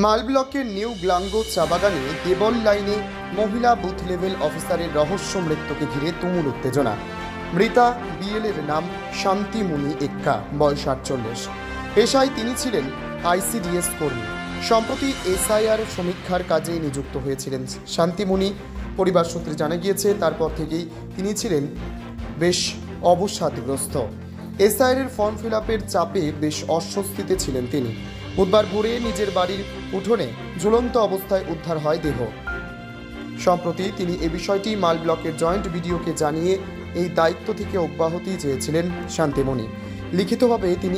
মাল ব্লকের নিউ গ্লাঙ্গো চা বাগানে কেবল লাইনে মহিলা বুথ লেভেল অফিসারের রহস্য মৃত্যুকে ঘিরে তুমুল উত্তেজনা। মৃতা বিএলের নাম শান্তিমণি এক্কা, বয়স 48। পেশায় তিনি ছিলেন আইসিডিএস কর্মী। সম্প্রতি এসআইআর সমীক্ষার কাজে নিযুক্ত হয়েছিলেন শান্তিমণি। পরিবার সূত্রে জানা গিয়েছে তারপর থেকেই তিনি ছিলেন বেশ অবসাদগ্রস্ত। এসআইআর ফর্ম ফিল আপের চাপে বেশ অস্বস্তিতে ছিলেন তিনি। বুধবার ভোরে নিজের বাড়ির উঠোনে ঝুলন্ত অবস্থায় উদ্ধার হয় দেহ। সম্প্রতি তিনি এই বিষয়টি মাল ব্লকের জয়েন্ট বিডিওকে জানিয়ে এই দায়িত্ব থেকে অব্যাহতি চেয়েছিলেন শান্তিমণি। লিখিতভাবে তিনি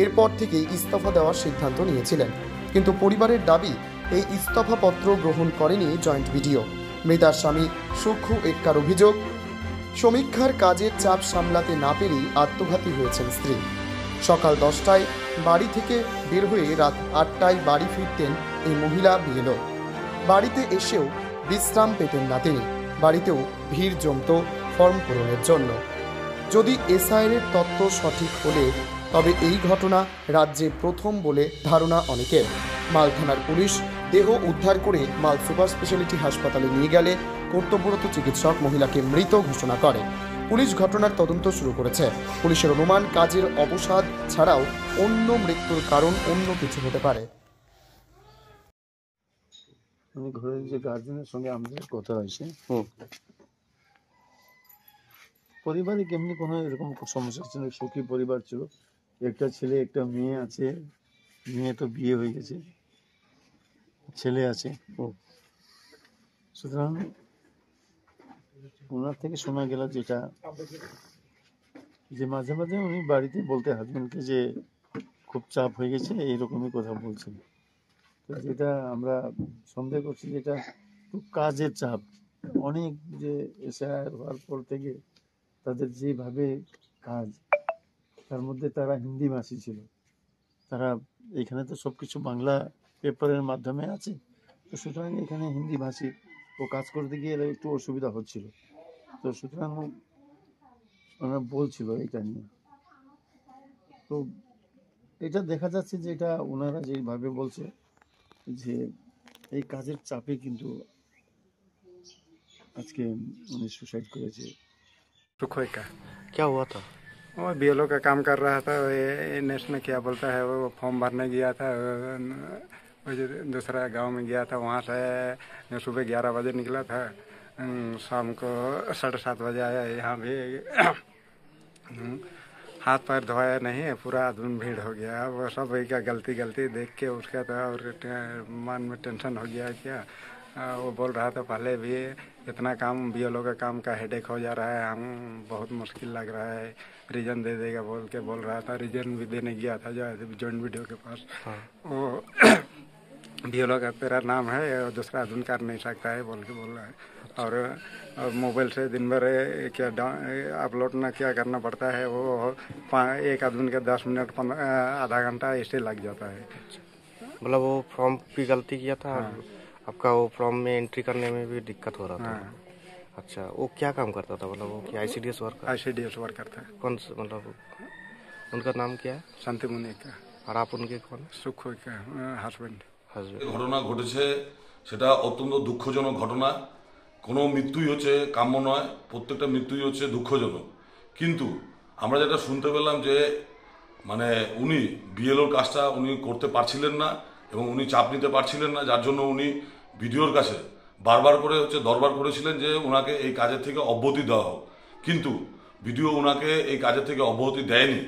এরপর থেকেই ইস্তফা দেওয়ার সিদ্ধান্ত নিয়েছিলেন, কিন্তু পরিবারের দাবি এই ইস্তফাপত্র গ্রহণ করেনি জয়েন্ট বিডিও। মৃতার স্বামী সুখু এক্কার অভিযোগ, সমীক্ষার কাজের চাপ সামলাতে না পেরেই আত্মঘাতী হয়েছেন স্ত্রী। সকাল 10টায় বাড়ি থেকে বের হয়ে রাত 8টায় বাড়ি ফিরতেন এই মহিলা বিএলও। বাড়িতে এসেও বিশ্রাম পেতেন না তিনি। বাড়িতেও ভিড় জমত ফর্ম পূরণের জন্য। যদি এসআইআর তথ্য সঠিক হলে তবে এই ঘটনা রাজ্যে প্রথম বলে ধারণা অনেকের। মাল থানার পুলিশ দেহ উদ্ধার করে মাল সুপার স্পেশালিটি হাসপাতালে নিয়ে গেলে কর্তব্যরত চিকিৎসক মহিলাকে মৃত ঘোষণা করে। পুলিশ ঘটনার তদন্ত শুরু করেছে। পুলিশের অনুমান কাজের অবসাদ ছাড়াও অন্য মৃত্যুর কারণ অন্য কিছু হতে পারে। ঘরের যে গার্জেনের সঙ্গে আমাদের কথা হয়েছে, পরিবারে কেমনি কোনো এরকম সমস্যা ছিল। সুখী পরিবার ছিল, একটা ছেলে একটা মেয়ে আছে। মেয়ে তো বিয়ে হয়ে গেছে, ছেলে আছে। সুতরাং ওনার থেকে শোনা গেল যেটা, যে মাঝে মাঝে উনি বাড়িতে বলতে হাজবেন্ডকে যে খুব চাপ হয়ে গেছে, এইরকমই কথা বলছেন। তো যেটা আমরা সন্দেহ করছি, যেটা খুব কাজের চাপ অনেক, যে এসআইআর হওয়ার পর থেকে তাদের যেভাবে কাজ, তার মধ্যে তারা হিন্দি ভাষী ছিল। তারা এখানে তো সবকিছু বাংলা পেপারের মাধ্যমে আছে, তো সুতরাং এখানে হিন্দি ভাষী ও কাজ করতে গিয়ে একটু অসুবিধা হচ্ছিল। তো সুতরাং ওনারা বলছিল এটা নিয়ে। তো এটা দেখা যাচ্ছে যে এটা ওনারা যেভাবে বলছে যে এই কাজের চাপে কিন্তু আজকে উনি सुसाइड करेছে। सुखोई का क्या हुआ था? वो बीएलओ का काम कर रहा था। एनएस में क्या बोलता है, वो फॉर्म भरने गया था। वो जो दूसरा गांव में गया था, वहाँ से सुबह 11 बजे निकला था, शाम को 7:30 बजे आया। यहाँ भी हाथ पैर धोया नहीं, पूरा आदमी भीड़ हो गया। वो सब का गलती देख के उसका तो और मन में टेंशन हो गया। क्या वो बोल रहा था पहले भी इतना काम बीएलओ का काम का हेडेक हो जा रहा है, हम बहुत मुश्किल लग रहा है, रीजन दे देगा बोल रहा था। रीजन भी देने गया था जो जॉइंट वीडियो के पास। वो बीएलओ का तेरा नाम है, दूसरा आदमी कर नहीं सकता है बोल रहा है। और मोबाइल से दिन भर क्या अपलोड ना क्या करना पड़ता है, वो एक आदमी का 10 मिनट आधा घंटा ऐसे लग जाता है। मतलब वो फॉर्म की गलती किया था। आपका वो फॉर्म में एंट्री करने में भी दिक्कत हो रहा था। अच्छा, वो क्या काम करता था? मतलब वो क्या आईसीडीएस वर्कर था। कौन सा, मतलब उनका नाम क्या है? शांतिमणि का। और आप उनके कौन? सुखोई का হাজবেন্ড। ঘটনা ঘটেছে, সেটা অত্যন্ত দুঃখজনক ঘটনা। কোনো মৃত্যুই হচ্ছে কাম্য নয়, প্রত্যেকটা মৃত্যুই হচ্ছে দুঃখজনক। কিন্তু আমরা যেটা শুনতে পেলাম যে মানে উনি বিএলওর কাজটা উনি করতে পারছিলেন না এবং উনি চাপ নিতে পারছিলেন না, যার জন্য উনি ভিডিওর কাছে বারবার করে দরবার করেছিলেন যে ওনাকে এই কাজের থেকে অব্যাহতি দেওয়া হোক। কিন্তু ভিডিও ওনাকে এই কাজের থেকে অব্যাহতি দেয়নি।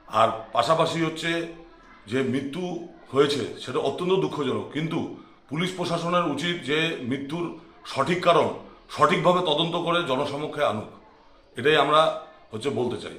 আর পাশাপাশি হচ্ছে যে মৃত্যু হয়েছে সেটা অত্যন্ত দুঃখজনক, কিন্তু পুলিশ প্রশাসনের উচিত যে মৃত্যুর সঠিক কারণ সঠিকভাবে তদন্ত করে জনসমক্ষে আনুক, এটাই আমরা বলতে চাই।